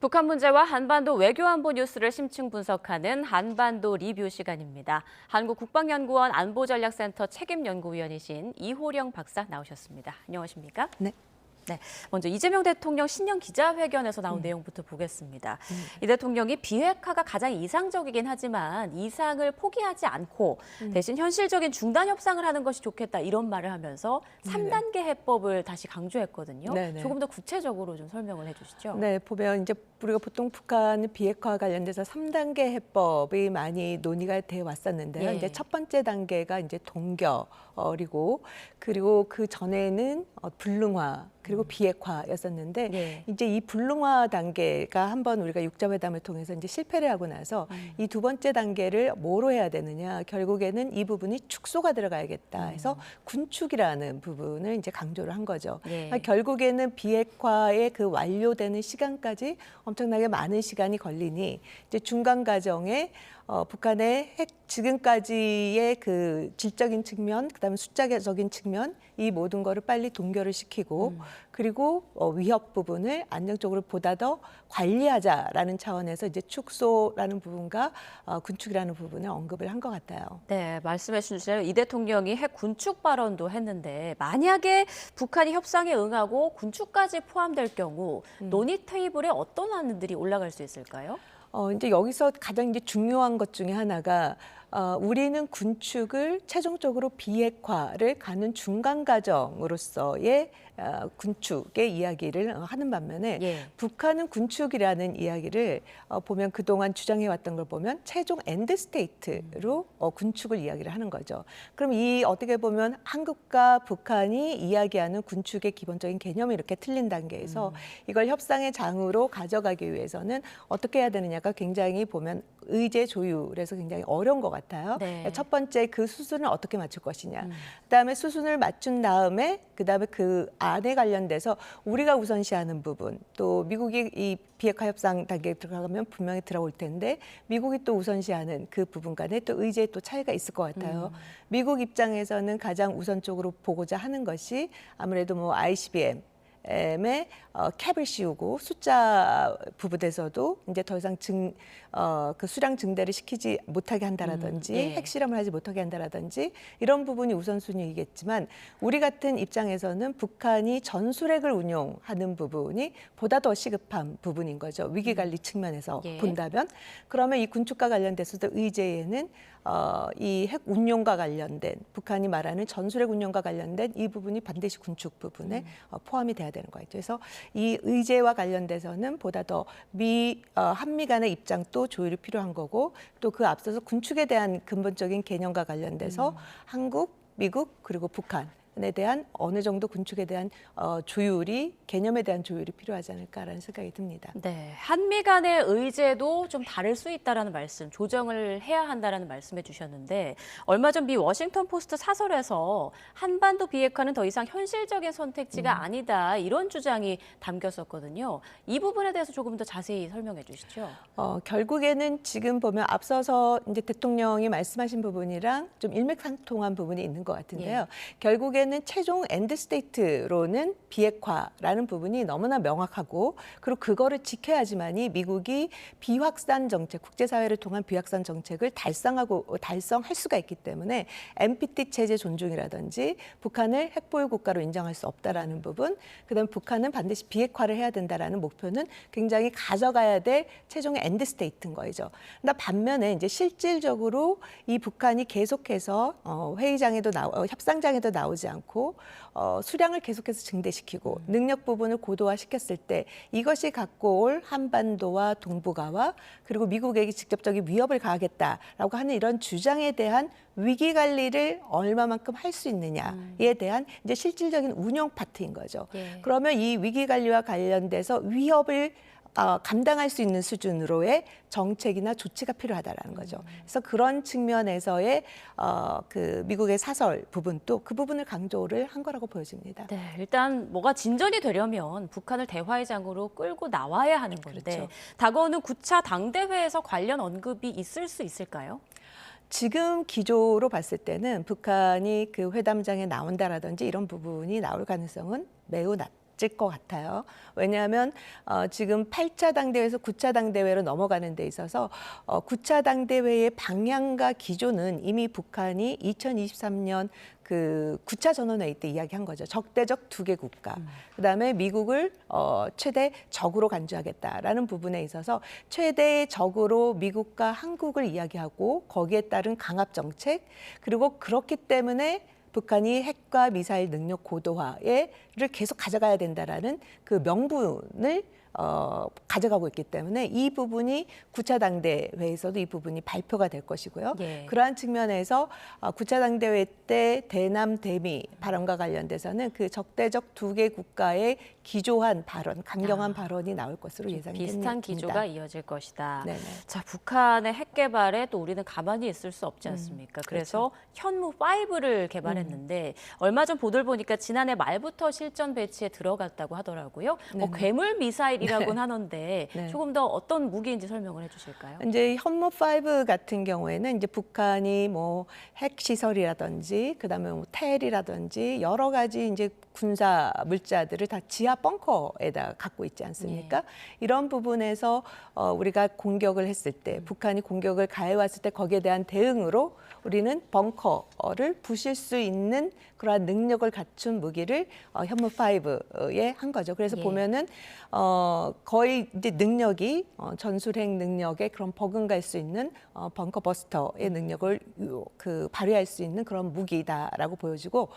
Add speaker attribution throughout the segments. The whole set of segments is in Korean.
Speaker 1: 북한 문제와 한반도 외교안보 뉴스를 심층 분석하는 한반도 리뷰 시간입니다. 한국국방연구원 안보전략센터 책임연구위원이신 이호령 박사 나오셨습니다. 안녕하십니까?
Speaker 2: 네.
Speaker 1: 네, 먼저 이재명 대통령 신년 기자회견에서 나온 내용부터 보겠습니다. 이 대통령이 비핵화가 가장 이상적이긴 하지만 이상을 포기하지 않고 대신 현실적인 중단 협상을 하는 것이 좋겠다 이런 말을 하면서 3단계 해법을 다시 강조했거든요.
Speaker 2: 네네.
Speaker 1: 조금 더 구체적으로 좀 설명을 해주시죠.
Speaker 2: 네, 보면 이제 우리가 보통 북한 비핵화 관련돼서 3단계 해법이 많이 논의가 돼 왔었는데요.
Speaker 1: 예.
Speaker 2: 이제 첫 번째 단계가 이제 동결이고 그리고 그 전에는 불능화 그리고 비핵화였었는데
Speaker 1: 예.
Speaker 2: 이제 이 불능화 단계가 한번 우리가 육자회담을 통해서 이제 실패를 하고 나서 이 두 번째 단계를 뭐로 해야 되느냐, 결국에는 이 부분이 축소가 들어가야겠다 해서 군축이라는 부분을 이제 강조를 한 거죠.
Speaker 1: 예.
Speaker 2: 그러니까 결국에는 비핵화의 그 완료되는 시간까지 엄청나게 많은 시간이 걸리니 이제 중간 과정에 북한의 지금까지의 그 질적인 측면, 그다음에 숫자적인 측면 이 모든 거를 빨리 동결을 시키고 그리고 위협 부분을 안정적으로 보다 더 관리하자라는 차원에서 이제 축소라는 부분과 군축이라는 부분을 언급을 한 것 같아요.
Speaker 1: 네, 말씀해 주신 대로 이 대통령이 핵 군축 발언도 했는데 만약에 북한이 협상에 응하고 군축까지 포함될 경우 논의 테이블에 어떤 안들이 올라갈 수 있을까요?
Speaker 2: 이제 여기서 가장 이제 중요한 것 중에 하나가 우리는 군축을 최종적으로 비핵화를 가는 중간 과정으로서의 군축의 이야기를 하는 반면에
Speaker 1: 예.
Speaker 2: 북한은 군축이라는 이야기를 보면 그동안 주장해왔던 걸 보면 최종 엔드 스테이트로 군축을 이야기를 하는 거죠. 그럼 이 어떻게 보면 한국과 북한이 이야기하는 군축의 기본적인 개념이 이렇게 틀린 단계에서 이걸 협상의 장으로 가져가기 위해서는 어떻게 해야 되느냐가 굉장히 보면 의제 조율에서 굉장히 어려운 것 같아요.
Speaker 1: 네.
Speaker 2: 첫 번째 그 수순을 어떻게 맞출 것이냐. 그다음에 수순을 맞춘 다음에 그다음에 그 안에 관련돼서 우리가 우선시하는 부분 또 미국이 이 비핵화 협상 단계에 들어가면 분명히 들어올 텐데 미국이 또 우선시하는 그 부분 간에 또 의제에 또 차이가 있을 것 같아요. 미국 입장에서는 가장 우선적으로 보고자 하는 것이 아무래도 뭐 ICBM 의 캡을 씌우고 숫자 부분에서도 이제 더 이상 그 수량 증대를 시키지 못하게 한다라든지
Speaker 1: 예.
Speaker 2: 핵실험을 하지 못하게 한다라든지 이런 부분이 우선순위이겠지만 우리 같은 입장에서는 북한이 전술핵을 운용하는 부분이 보다 더 시급한 부분인 거죠. 위기관리 측면에서
Speaker 1: 예.
Speaker 2: 본다면 그러면 이 군축과 관련돼서도 의제에는 이 핵 운용과 관련된 북한이 말하는 전술핵 운용과 관련된 이 부분이 반드시 군축 부분에 포함이 돼야 되는 거죠. 그래서 이 의제와 관련돼서는 보다 더 한미 간의 입장도 조율이 필요한 거고 또 그 앞서서 군축에 대한 근본적인 개념과 관련돼서 한국, 미국 그리고 북한에 대한 어느 정도 군축에 대한 개념에 대한 조율이 필요하지 않을까라는 생각이 듭니다.
Speaker 1: 네, 한미 간의 의제도 좀 다를 수 있다라는 말씀, 조정을 해야 한다라는 말씀해 주셨는데 얼마 전 미 워싱턴 포스트 사설에서 한반도 비핵화는 더 이상 현실적인 선택지가 아니다 이런 주장이 담겼었거든요. 이 부분에 대해서 조금 더 자세히 설명해 주시죠.
Speaker 2: 결국에는 지금 보면 앞서서 이제 대통령이 말씀하신 부분이랑 좀 일맥상통한 부분이 있는 것 같은데요. 결국에는 최종 엔드 스테이트로는 비핵화라는 부분이 너무나 명확하고 그리고 그거를 지켜야지만이 미국이 비확산 정책, 국제사회를 통한 비확산 정책을 달성할 수가 있기 때문에 NPT 체제 존중이라든지 북한을 핵보유 국가로 인정할 수 없다라는 부분, 그다음에 북한은 반드시 비핵화를 해야 된다라는 목표는 굉장히 가져가야 될 최종의 엔드 스테이트인 거죠. 그러나 반면에 이제 실질적으로 이 북한이 계속해서 회의장에도 협상장에도 나오지 않고 수량을 계속해서 증대시키고 능력 부분을 고도화시켰을 때 이것이 갖고 올 한반도와 동북아와 그리고 미국에게 직접적인 위협을 가하겠다라고 하는 이런 주장에 대한 위기 관리를 얼마만큼 할 수 있느냐에 대한 이제 실질적인 운영 파트인 거죠.
Speaker 1: 예.
Speaker 2: 그러면 이 위기 관리와 관련돼서 위협을 감당할 수 있는 수준으로의 정책이나 조치가 필요하다라는 거죠. 그래서 그런 측면에서의 그 미국의 사설 부분도 그 부분을 강조를 한 거라고 보여집니다.
Speaker 1: 네, 일단 뭐가 진전이 되려면 북한을 대화의 장으로 끌고 나와야 하는 건데
Speaker 2: 그렇죠.
Speaker 1: 다가오는 9차 당대회에서 관련 언급이 있을 수 있을까요?
Speaker 2: 지금 기조로 봤을 때는 북한이 그 회담장에 나온다라든지 이런 부분이 나올 가능성은 매우 맞을 것 같아요. 왜냐하면 지금 8차 당대회에서 9차 당대회로 넘어가는 데 있어서 9차 당대회의 방향과 기조는 이미 북한이 2023년 그 9차 전원회의 때 이야기한 거죠. 적대적 두 개 국가. 그다음에 미국을 최대 적으로 간주하겠다라는 부분에 있어서 최대의 적으로 미국과 한국을 이야기하고 거기에 따른 강압 정책, 그리고 그렇기 때문에 북한이 핵과 미사일 능력 고도화를 계속 가져가야 된다라는 그 명분을 가져가고 있기 때문에 이 부분이 9차 당대회에서도 이 부분이 발표가 될 것이고요.
Speaker 1: 예.
Speaker 2: 그러한 측면에서 9차 당대회 때 대남 대미 발언과 관련돼서는 그 적대적 두 개 국가의 기조한 발언, 강경한 발언이 나올 것으로 예상됩니다.
Speaker 1: 비슷한 기조가 이어질 것이다.
Speaker 2: 네네.
Speaker 1: 자, 북한의 핵 개발에 또 우리는 가만히 있을 수 없지 않습니까? 그래서 현무 5를 개발했는데 얼마 전 보도를 보니까 지난해 말부터 실전 배치에 들어갔다고 하더라고요. 뭐
Speaker 2: 네네.
Speaker 1: 괴물 미사일이라고는 하는데
Speaker 2: 네.
Speaker 1: 조금 더 어떤 무기인지 설명을 해주실까요?
Speaker 2: 이제 현무 5 같은 경우에는 이제 북한이 뭐 핵 시설이라든지 그다음에 뭐 텔이라든지 여러 가지 이제 군사 물자들을 다 지하 벙커에다 갖고 있지 않습니까? 이런 부분에서 우리가 공격을 했을 때 북한이 공격을 가해왔을 때 거기에 대한 대응으로 우리는 벙커를 부실 수 있는 그러한 능력을 갖춘 무기를 현무 5에 한 거죠. 그래서
Speaker 1: 예.
Speaker 2: 보면은 거의 이제 능력이 전술핵 능력에 그런 버금갈 수 있는 벙커 버스터의 능력을 발휘할 수 있는 그런 무기다라고 보여지고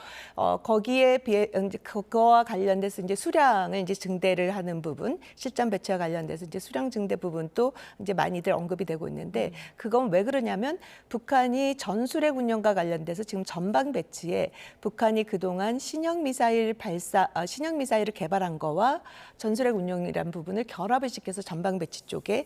Speaker 2: 거기에 비해 이제 그거와 관련돼서 이제 수량을 이제 증대를 하는 부분, 실전 배치와 관련돼서 이제 수량 증대 부분도 이제 많이들 언급이 되고 있는데 그건 왜 그러냐면 북한이 전술핵 운영과 관련돼서 지금 전방 배치에 북한이 그동안 신형 미사일을 개발한 거와 전술핵 운영이라는 부분을 결합을 시켜서 전방 배치 쪽에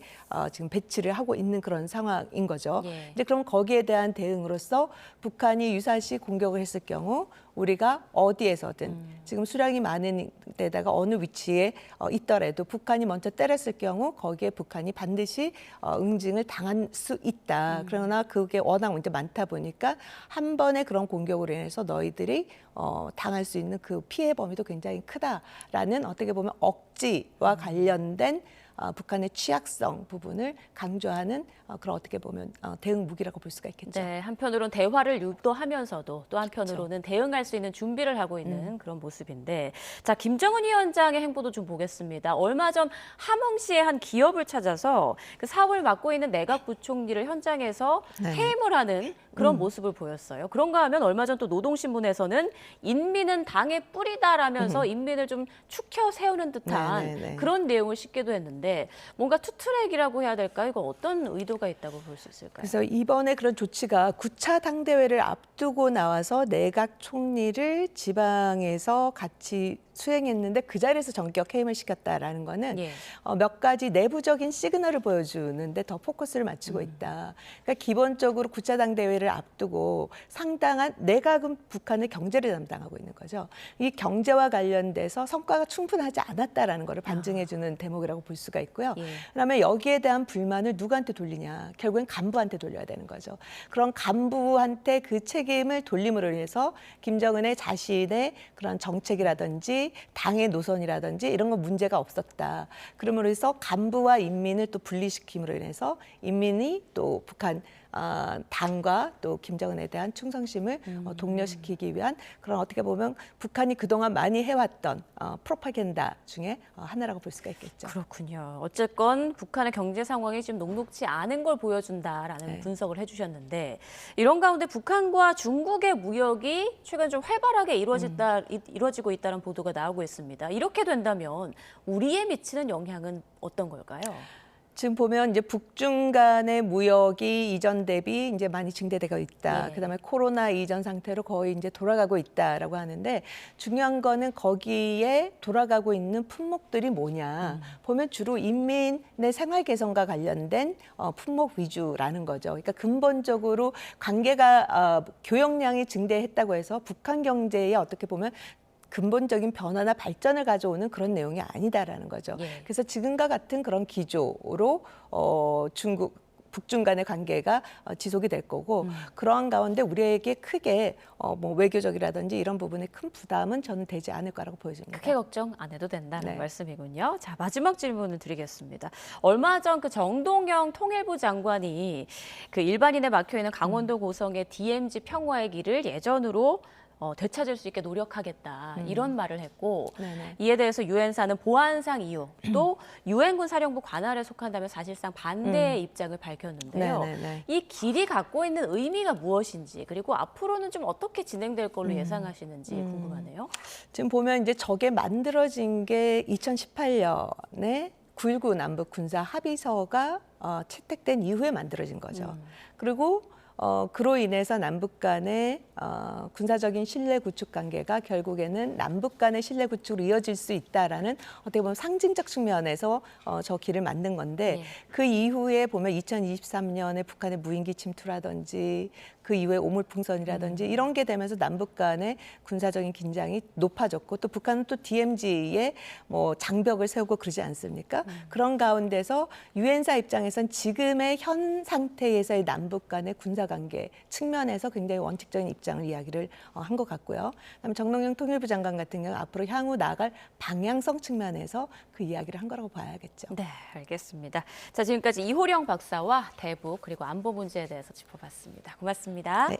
Speaker 2: 지금 배치를 하고 있는 그런 상황인 거죠.
Speaker 1: 예.
Speaker 2: 이제 그럼 거기에 대한 대응으로서 북한이 유사시 공격을 했을 경우 우리가 어디에서든 지금 수량이 많은 데다가 어느 위치에 있더라도 북한이 먼저 때렸을 경우 거기에 북한이 반드시 응징을 당할 수 있다. 그러나 그게 워낙 이제 많다 보니까 한 번의 그런 공격으로 인해서 너희들이 당할 수 있는 그 피해 범위도 굉장히 크다라는 어떻게 보면 억지와 관련된 북한의 취약성 부분을 강조하는 그런 어떻게 보면 대응 무기라고 볼 수가 있겠죠.
Speaker 1: 네, 한편으로는 대화를 유도하면서도 또 한편으로는 대응할 수 있는 준비를 하고 있는 그런 모습인데, 자, 김정은 위원장의 행보도 좀 보겠습니다. 얼마 전 함흥시의 한 기업을 찾아서 그 사업을 맡고 있는 내각 부총리를 현장에서
Speaker 2: 네.
Speaker 1: 해임을 하는 그런 모습을 보였어요. 그런가 하면 얼마 전 또 노동신문에서는 인민은 당의 뿌리다라면서 인민을 좀 축혀 세우는 듯한
Speaker 2: 네네네.
Speaker 1: 그런 내용을 싣기도 했는데 뭔가 투트랙이라고 해야 될까요? 이거 어떤 의도가 있다고 볼 수 있을까요?
Speaker 2: 그래서 이번에 그런 조치가 9차 당대회를 앞두고 나와서 내각 총리를 지방에서 같이 수행했는데 그 자리에서 전격 해임을 시켰다라는 거는
Speaker 1: 예.
Speaker 2: 몇 가지 내부적인 시그널을 보여주는데 더 포커스를 맞추고 있다. 그러니까 기본적으로 9차 당대회를 앞두고 상당한 내각은 북한의 경제를 담당하고 있는 거죠. 이 경제와 관련돼서 성과가 충분하지 않았다라는 것을 반증해주는 대목이라고 볼 수가 있고요.
Speaker 1: 예.
Speaker 2: 그다음에 여기에 대한 불만을 누구한테 돌리냐? 결국엔 간부한테 돌려야 되는 거죠. 그런 간부한테 그 책임을 돌림으로 인해서 김정은의 자신의 그런 정책이라든지 당의 노선이라든지 이런 건 문제가 없었다. 그러므로 해서 간부와 인민을 또 분리시킴으로 인해서 인민이 또 북한 당과 또 김정은에 대한 충성심을 독려시키기 위한 그런 어떻게 보면 북한이 그동안 많이 해왔던 프로파간다 중에 하나라고 볼 수가 있겠죠.
Speaker 1: 그렇군요. 어쨌건 북한의 경제 상황이 지금 녹록지 않은 걸 보여준다라는
Speaker 2: 네.
Speaker 1: 분석을 해주셨는데 이런 가운데 북한과 중국의 무역이 최근 좀 활발하게 이루어지고 있다는 보도가 나오고 있습니다. 이렇게 된다면 우리에 미치는 영향은 어떤 걸까요?
Speaker 2: 지금 보면 이제 북중 간의 무역이 이전 대비 이제 많이 증대되고 있다.
Speaker 1: 네.
Speaker 2: 그다음에 코로나 이전 상태로 거의 이제 돌아가고 있다라고 하는데 중요한 거는 거기에 돌아가고 있는 품목들이 뭐냐. 보면 주로 인민의 생활 개선과 관련된 품목 위주라는 거죠. 그러니까 근본적으로 관계가 교역량이 증대했다고 해서 북한 경제에 어떻게 보면 근본적인 변화나 발전을 가져오는 그런 내용이 아니다라는 거죠.
Speaker 1: 예.
Speaker 2: 그래서 지금과 같은 그런 기조로 중국 북중 간의 관계가 지속이 될 거고 그러한 가운데 우리에게 크게 뭐 외교적이라든지 이런 부분에 큰 부담은 저는 되지 않을 거라고 보여집니다.
Speaker 1: 크게 걱정 안 해도 된다는
Speaker 2: 네.
Speaker 1: 말씀이군요. 자, 마지막 질문을 드리겠습니다. 얼마 전 그 정동영 통일부 장관이 그 일반인에 막혀 있는 강원도 고성의 DMZ 평화의 길을 예전으로 되찾을 수 있게 노력하겠다 이런 말을 했고
Speaker 2: 네네.
Speaker 1: 이에 대해서 유엔사는 보안상 이유 또 유엔군 사령부 관할에 속한다면 사실상 반대의 입장을 밝혔는데요.
Speaker 2: 네네네.
Speaker 1: 이 길이 갖고 있는 의미가 무엇인지 그리고 앞으로는 좀 어떻게 진행될 걸로 예상하시는지 궁금하네요.
Speaker 2: 지금 보면 이제 저게 만들어진 게 2018년에 9.19 남북 군사 합의서가 채택된 이후에 만들어진 거죠. 그리고 그로 인해서 남북 간의 군사적인 신뢰 구축 관계가 결국에는 남북 간의 신뢰 구축으로 이어질 수 있다라는 어떻게 보면 상징적 측면에서 저 길을 만든 건데
Speaker 1: 네.
Speaker 2: 그 이후에 보면 2023년에 북한의 무인기 침투라든지 그 이후에 오물풍선이라든지 이런 게 되면서 남북 간의 군사적인 긴장이 높아졌고 또 북한은 또 DMZ에 뭐 장벽을 세우고 그러지 않습니까? 그런 가운데서 유엔사 입장에선 지금의 현 상태에서의 남북 간의 군사 관계 측면에서 굉장히 원칙적인 입장을 이야기를 한 것 같고요. 그다음에 정동영 통일부 장관 같은 경우 앞으로 향후 나아갈 방향성 측면에서 그 이야기를 한 거라고 봐야겠죠.
Speaker 1: 네, 알겠습니다. 자, 지금까지 이호령 박사와 대북 그리고 안보 문제에 대해서 짚어봤습니다. 고맙습니다.
Speaker 2: 네.